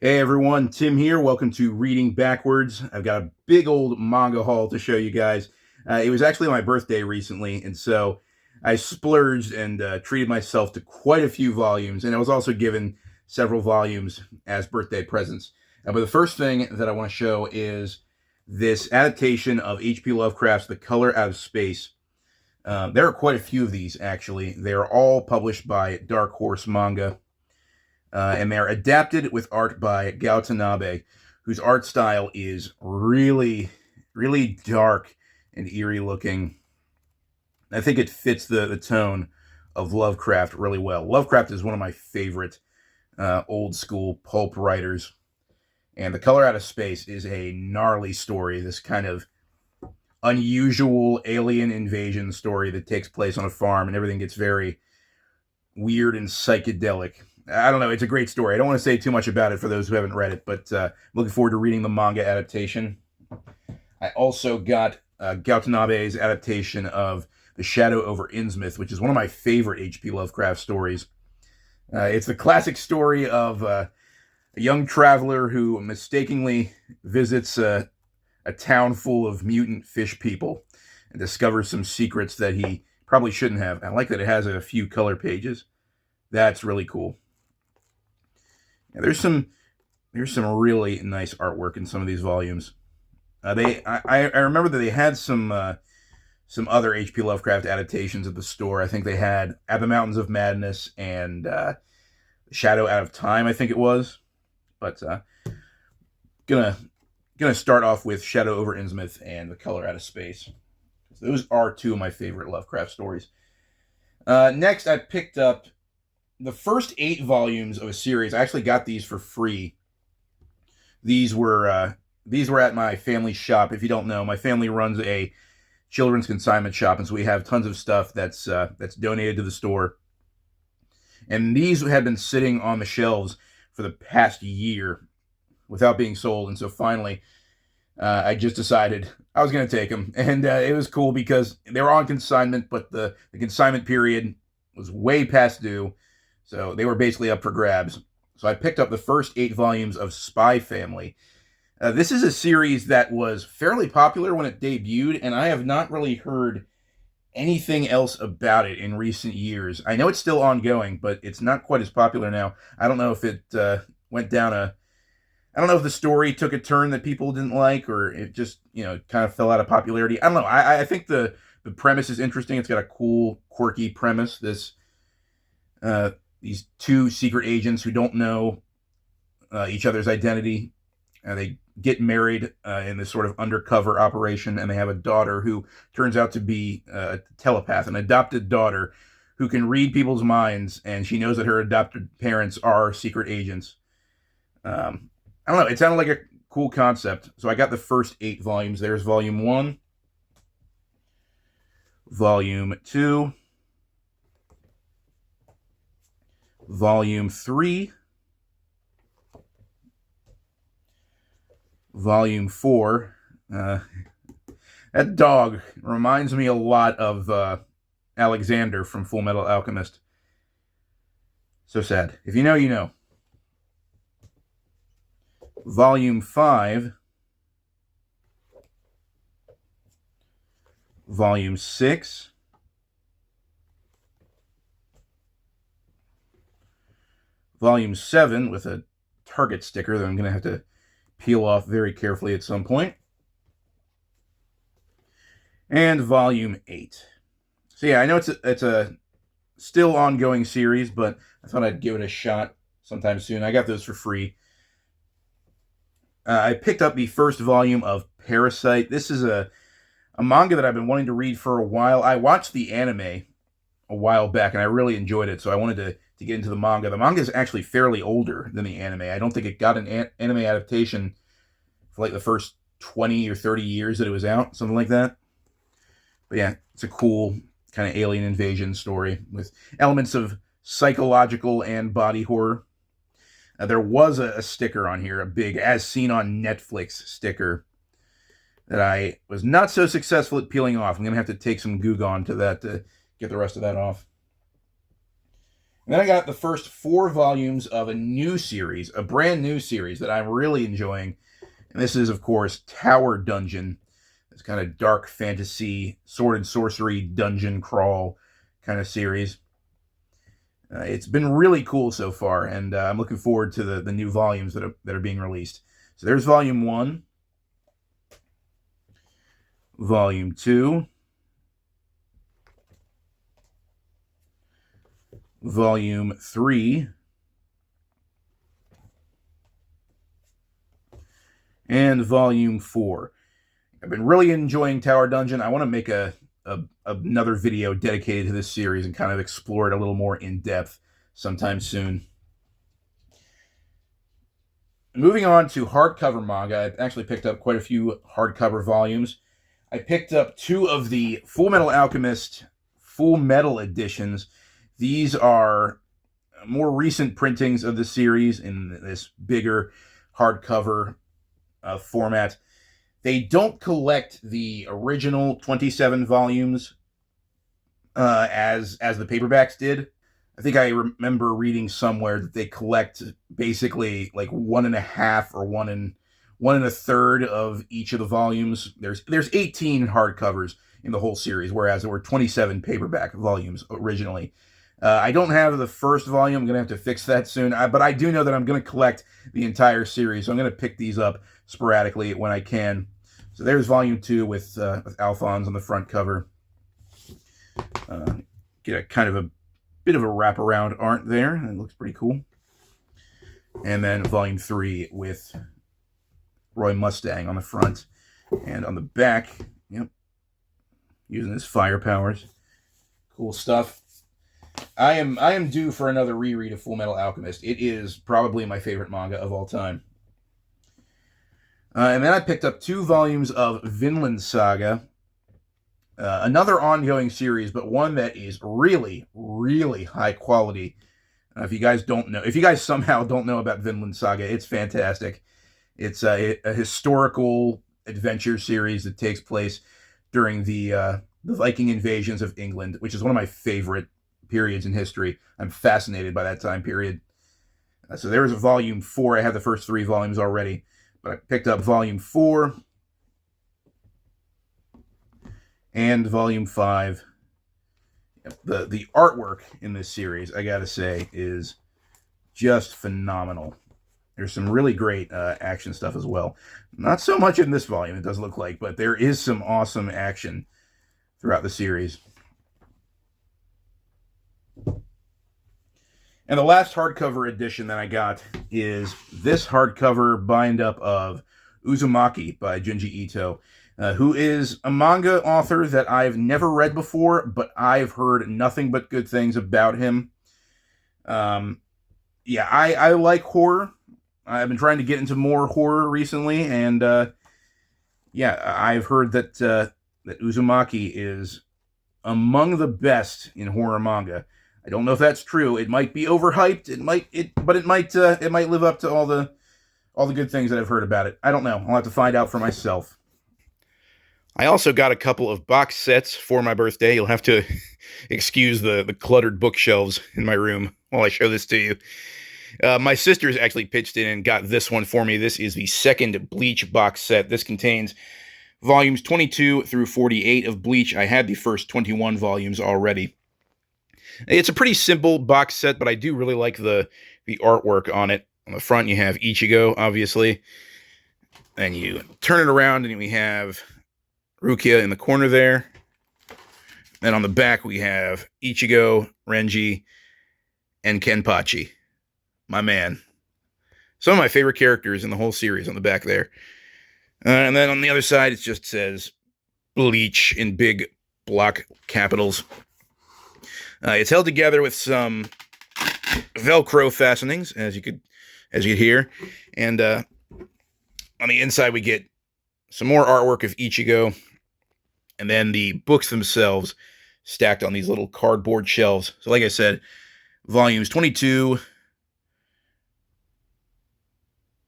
Hey everyone, Tim here. Welcome to Reading Backwards. I've got a big old manga haul to show you guys. It was actually my birthday recently, and so I splurged and treated myself to quite a few volumes, and I was also given several volumes as birthday presents. But the first thing that I want to show is this adaptation of H.P. Lovecraft's The Color Out of Space. There are quite a few of these, actually. They're all published by Dark Horse Manga, and they're adapted with art by Gautanabe, whose art style is really, really dark and eerie looking. I think it fits the tone of Lovecraft really well. Lovecraft is one of my favorite old school pulp writers, and The Color Out of Space is a gnarly story. This kind of unusual alien invasion story that takes place on a farm, and everything gets very weird and psychedelic. I don't know. It's a great story. I don't want to say too much about it for those who haven't read it, but looking forward to reading the manga adaptation. I also got Gautanabe's adaptation of The Shadow over Innsmouth, which is one of my favorite H.P. Lovecraft stories. It's the classic story of a young traveler who mistakenly visits a town full of mutant fish people and discovers some secrets that he probably shouldn't have. I like that it has a few color pages. That's really cool. Yeah, there's some really nice artwork in some of these volumes. I remember that they had some other H.P. Lovecraft adaptations at the store. I think they had At the Mountains of Madness and Shadow Out of Time. I think it was, but gonna gonna start off with Shadow over Innsmouth and The Color Out of Space. Those are two of my favorite Lovecraft stories. Next, I picked up the first 8 volumes of a series. I actually got these for free. These were at my family shop. If you don't know, my family runs a children's consignment shop, and so we have tons of stuff that's donated to the store. And these had been sitting on the shelves for the past year without being sold, and so finally, I just decided I was going to take them, and it was cool because they were on consignment, but the consignment period was way past due, so they were basically up for grabs. So I picked up the first 8 volumes of Spy Family. This is a series that was fairly popular when it debuted, and I have not really heard anything else about it in recent years. I know it's still ongoing, but it's not quite as popular now. I don't know if it went down a. I don't know if the story took a turn that people didn't like, or it just kind of fell out of popularity. I don't know. I think the premise is interesting. It's got a cool, quirky premise. These two secret agents who don't know each other's identity. They get married in this sort of undercover operation, and they have a daughter who turns out to be a telepath, an adopted daughter who can read people's minds, and she knows that her adopted parents are secret agents. I don't know. It sounded like a cool concept, so I got the first 8 volumes. There's volume 1, volume 2, volume 3, volume 4. That dog reminds me a lot of Alexander from Full Metal Alchemist. So sad. If you know, you know. Volume 5, volume 6, volume 7 with a Target sticker that I'm going to have to peel off very carefully at some point, and volume 8. So yeah, I know it's a still ongoing series, but I thought I'd give it a shot sometime soon. I got those for free. I picked up the first volume of Parasite. This is a manga that I've been wanting to read for a while. I watched the anime a while back, and I really enjoyed it, so I wanted to get into the manga. The manga is actually fairly older than the anime. I don't think it got an anime adaptation for like the first 20 or 30 years that it was out, something like that. But yeah, it's a cool kind of alien invasion story with elements of psychological and body horror. There was a sticker on here, a big "as seen on Netflix" sticker that I was not so successful at peeling off. I'm going to have to take some Goo Gone to that to get the rest of that off. And then I got the first 4 volumes of a new series, a brand new series that I'm really enjoying. And this is, of course, Tower Dungeon. It's kind of dark fantasy, sword and sorcery, dungeon crawl kind of series. It's been really cool so far, and I'm looking forward to the new volumes that are being released. So there's Volume 1, Volume 2, Volume 3, and Volume 4. I've been really enjoying Tower Dungeon. I want to make another video dedicated to this series and kind of explore it a little more in depth sometime soon. Moving on to hardcover manga, I actually picked up quite a few hardcover volumes. I picked up 2 of the Full Metal Alchemist Full Metal editions. These are more recent printings of the series in this bigger hardcover format. They don't collect the original 27 volumes as the paperbacks did. I think I remember reading somewhere that they collect basically like 1.5 or 1 1/3 of each of the volumes. There's 18 hardcovers in the whole series, whereas there were 27 paperback volumes originally. I don't have the first volume. I'm going to have to fix that soon. But I do know that I'm going to collect the entire series, so I'm going to pick these up sporadically when I can. So there's Volume 2 with Alphonse on the front cover. Get a kind of a bit of a wraparound art there. It looks pretty cool. And then Volume 3 with Roy Mustang on the front. And on the back, yep, using his fire powers. Cool stuff. I am due for another reread of Full Metal Alchemist. It is probably my favorite manga of all time. And then I picked up 2 volumes of Vinland Saga. Another ongoing series, but one that is really, really high quality. If you guys somehow don't know about Vinland Saga, it's fantastic. It's a historical adventure series that takes place during the Viking invasions of England, which is one of my favorite periods in history. I'm fascinated by that time period. So there was a Volume 4. I have the first 3 volumes already, but I picked up Volume 4 and Volume 5. The artwork in this series, I gotta say, is just phenomenal. There's some really great action stuff as well. Not so much in this volume, it does look like, but there is some awesome action throughout the series. And the last hardcover edition that I got is this hardcover bind-up of Uzumaki by Junji Ito, who is a manga author that I've never read before, but I've heard nothing but good things about him. Yeah, I like horror. I've been trying to get into more horror recently, and yeah, I've heard that that Uzumaki is among the best in horror manga. I don't know if that's true. It might be overhyped. But it might live up to all the good things that I've heard about it. I don't know. I'll have to find out for myself. I also got a couple of box sets for my birthday. You'll have to excuse the cluttered bookshelves in my room while I show this to you. My sisters actually pitched in and got this one for me. This is the second Bleach box set. This contains volumes 22 through 48 of Bleach. I had the first 21 volumes already. It's a pretty simple box set, but I do really like the artwork on it. On the front, you have Ichigo, obviously. And you turn it around, and we have Rukia in the corner there. Then on the back, we have Ichigo, Renji, and Kenpachi. My man. Some of my favorite characters in the whole series on the back there. And then on the other side, it just says Bleach in big block capitals. It's held together with some Velcro fastenings, as you could hear. And on the inside, we get some more artwork of Ichigo. And then the books themselves stacked on these little cardboard shelves. So like I said, volumes 22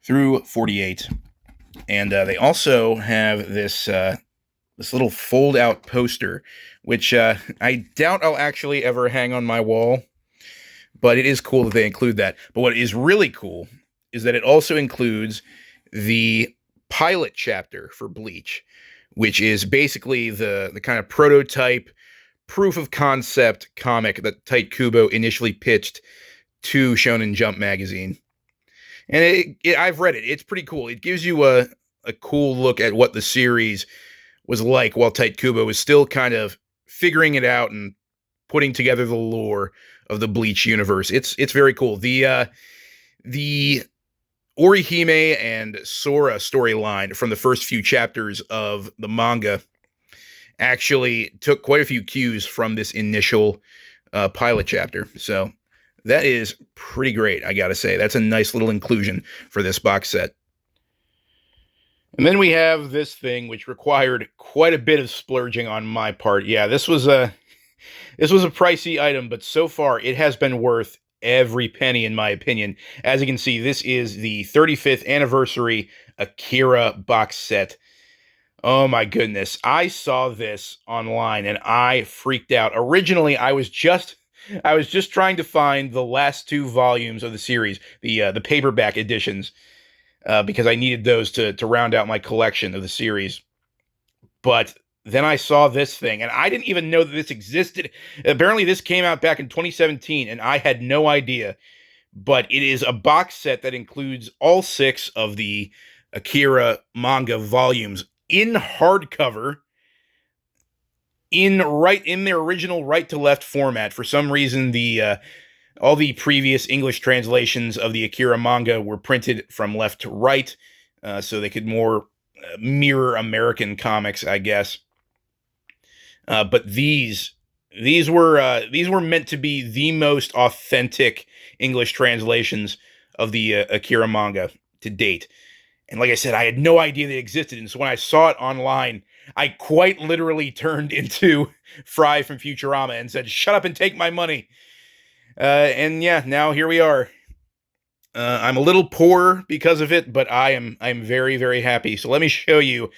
through 48. And they also have this little fold-out poster, which I doubt I'll actually ever hang on my wall. but it is cool that they include that. But what is really cool is that it also includes the pilot chapter for Bleach, which is basically the kind of prototype proof of concept comic that Tite Kubo initially pitched to Shonen Jump magazine. And I've read it. It's pretty cool. It gives you a cool look at what the series was like while Tite Kubo was still kind of figuring it out and putting together the lore of the Bleach universe. It's very cool. The Orihime and Sora storyline from the first few chapters of the manga actually took quite a few cues from this initial pilot chapter. So that is pretty great, I gotta say. That's a nice little inclusion for this box set. And then we have this thing, which required quite a bit of splurging on my part. Yeah, this was a pricey item, but so far it has been worth every penny, in my opinion. As you can see, this is the 35th anniversary Akira box set. Oh my goodness. I saw this online and I freaked out. Originally, I was just trying to find the last 2 volumes of the series, the paperback editions, because I needed those to round out my collection of the series. But then I saw this thing, and I didn't even know that this existed. Apparently, this came out back in 2017, and I had no idea. But it is a box set that includes all 6 of the Akira manga volumes in hardcover, in their original right to left format. For some reason, all the previous English translations of the Akira manga were printed from left to right, so they could more mirror American comics, I guess. But these were meant to be the most authentic English translations of the Akira manga to date. And like I said, I had no idea they existed. And so when I saw it online, I quite literally turned into Fry from Futurama and said, "Shut up and take my money." And yeah, now here we are. I'm a little poor because of it, but I'm very, very happy. So let me show you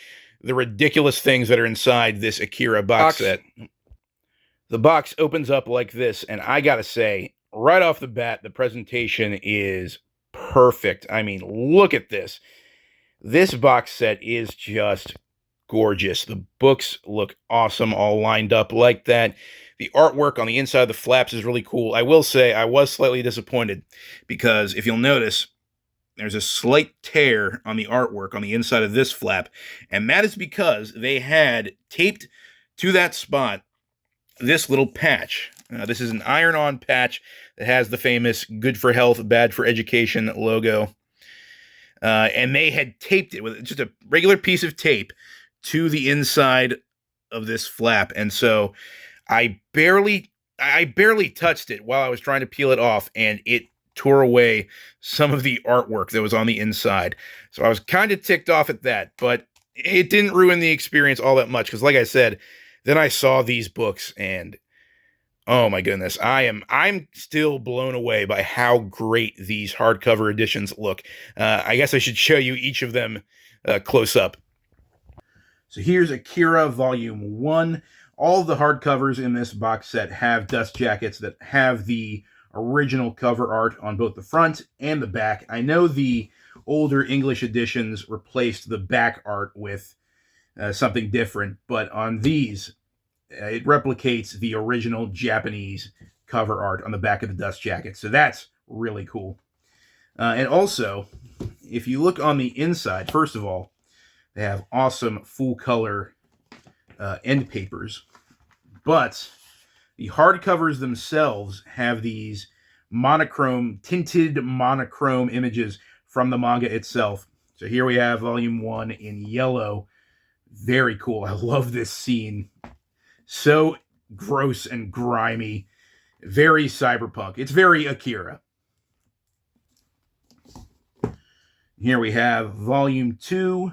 the ridiculous things that are inside this Akira box set. The box opens up like this, and I gotta say, right off the bat, the presentation is perfect. I mean, look at this. This box set is just gorgeous. The books look awesome, all lined up like that. The artwork on the inside of the flaps is really cool. I will say I was slightly disappointed because if you'll notice, there's a slight tear on the artwork on the inside of this flap, and that is because they had taped to that spot this little patch. This is an iron-on patch that has the famous good for health, bad for education logo. And they had taped it with just a regular piece of tape to the inside of this flap. And so I barely touched it while I was trying to peel it off, and it tore away some of the artwork that was on the inside. So I was kind of ticked off at that, but it didn't ruin the experience all that much, because like I said, then I saw these books and oh my goodness, I'm still blown away by how great these hardcover editions look. I guess I should show you each of them close up. So here's Akira Volume 1. All the hardcovers in this box set have dust jackets that have the original cover art on both the front and the back. I know the older English editions replaced the back art with something different, but on these, it replicates the original Japanese cover art on the back of the dust jacket. So that's really cool. And also, if you look on the inside, first of all, they have awesome full-color end papers. But the hardcovers themselves have these tinted monochrome images from the manga itself. So here we have Volume 1 in yellow. Very cool. I love this scene. So gross and grimy. Very cyberpunk. It's very Akira. Here we have Volume 2.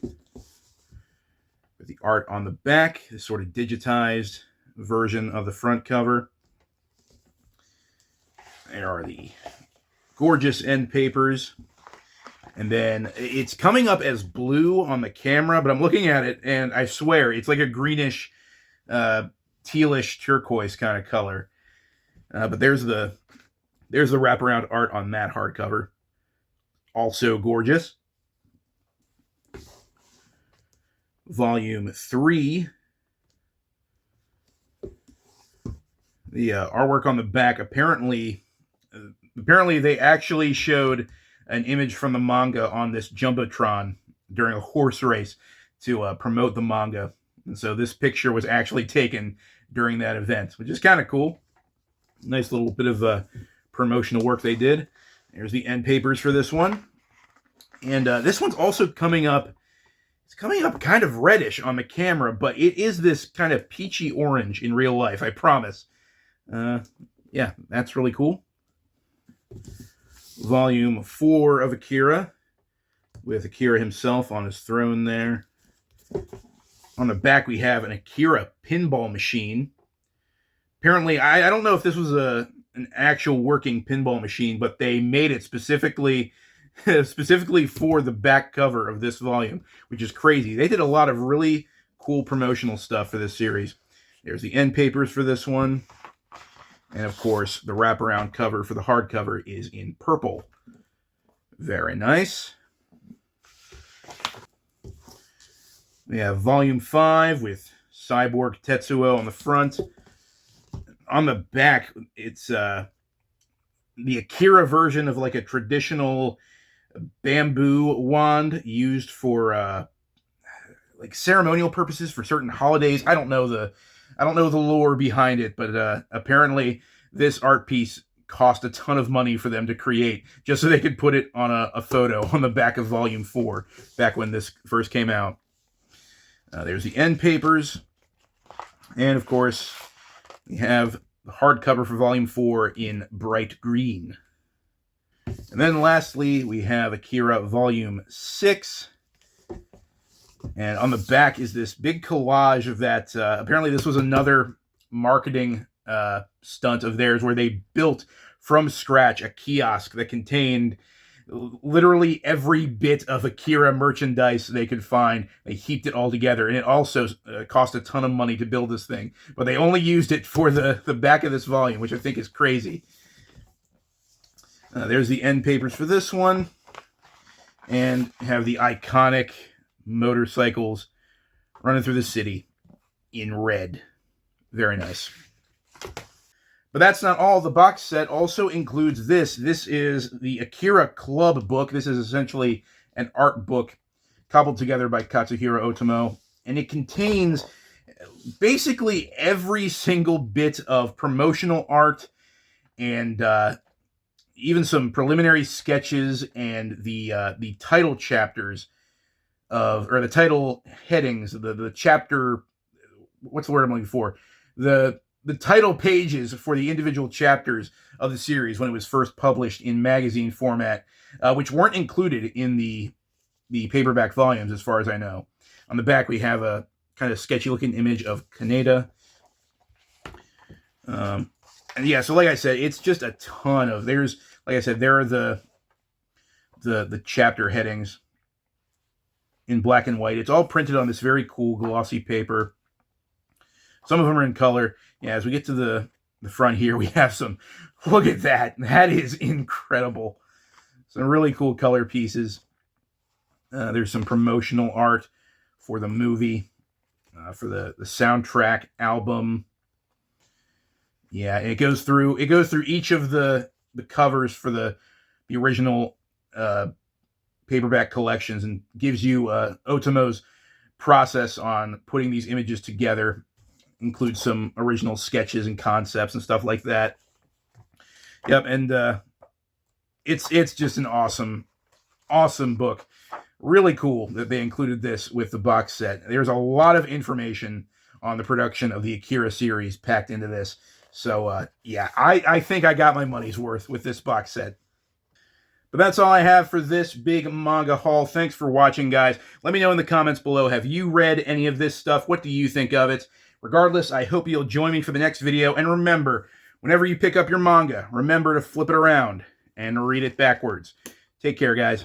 With the art on the back. This sort of digitized version of the front cover. There are the gorgeous end papers. And then it's coming up as blue on the camera, but I'm looking at it and I swear it's like a greenish, tealish turquoise kind of color. But there's the wraparound art on that hardcover. Also gorgeous. Volume 3. The artwork on the back, apparently they actually showed an image from the manga on this Jumbotron during a horse race to promote the manga. And so this picture was actually taken during that event, which is kind of cool. Nice little bit of promotional work they did. There's the end papers for this one. And this one's also coming up. It's coming up kind of reddish on the camera, but it is this kind of peachy orange in real life, I promise. Yeah, that's really cool. Volume 4 of Akira, with Akira himself on his throne there. On the back, we have an Akira pinball machine. Apparently, I don't know if this was an actual working pinball machine, but they made it specifically for the back cover of this volume, which is crazy. They did a lot of really cool promotional stuff for this series. There's the end papers for this one. And of course, the wraparound cover for the hardcover is in purple. Very nice. We have Volume 5 with Cyborg Tetsuo on the front. On the back, it's the Akira version of like a traditional bamboo wand used for like ceremonial purposes for certain holidays. I don't know the lore behind it, but apparently this art piece cost a ton of money for them to create just so they could put it on a photo on the back of Volume 4 back when this first came out. There's the end papers. And of course, we have the hardcover for Volume 4 in bright green. And then lastly, we have Akira Volume 6. And on the back is this big collage of that. Apparently, this was another marketing stunt of theirs where they built from scratch a kiosk that contained literally every bit of Akira merchandise they could find. They heaped it all together, and it also cost a ton of money to build this thing. But they only used it for the back of this volume, which I think is crazy. There's the end papers for this one, and have the iconic motorcycles running through the city in red. Very nice. But that's not all. The box set also includes this. This is the Akira Club book. This is essentially an art book cobbled together by Katsuhiro Otomo. And it contains basically every single bit of promotional art and even some preliminary sketches and the title chapters or the title headings, the chapter, what's the word I'm looking for? The title pages for the individual chapters of the series when it was first published in magazine format, which weren't included in the paperback volumes, as far as I know. On the back, we have a kind of sketchy-looking image of Kaneda. And yeah, so like I said, it's just a ton of... there are the chapter headings in black and white. It's all printed on this very cool glossy paper. Some of them are in color. Yeah, as we get to the front here, we have some... look at that. That is incredible. Some really cool color pieces. There's some promotional art for the movie, for the soundtrack album. Yeah, it goes through each of the covers for the original paperback collections and gives you Otomo's process on putting these images together. Includes some original sketches and concepts and stuff like that. Yep, and it's just an awesome book. Really cool that they included this with the box set. There's a lot of information on the production of the Akira series packed into this. So, yeah, I think I got my money's worth with this box set. But that's all I have for this big manga haul. Thanks for watching, guys. Let me know in the comments below, have you read any of this stuff? What do you think of it? Regardless, I hope you'll join me for the next video. And remember, whenever you pick up your manga, remember to flip it around and read it backwards. Take care, guys.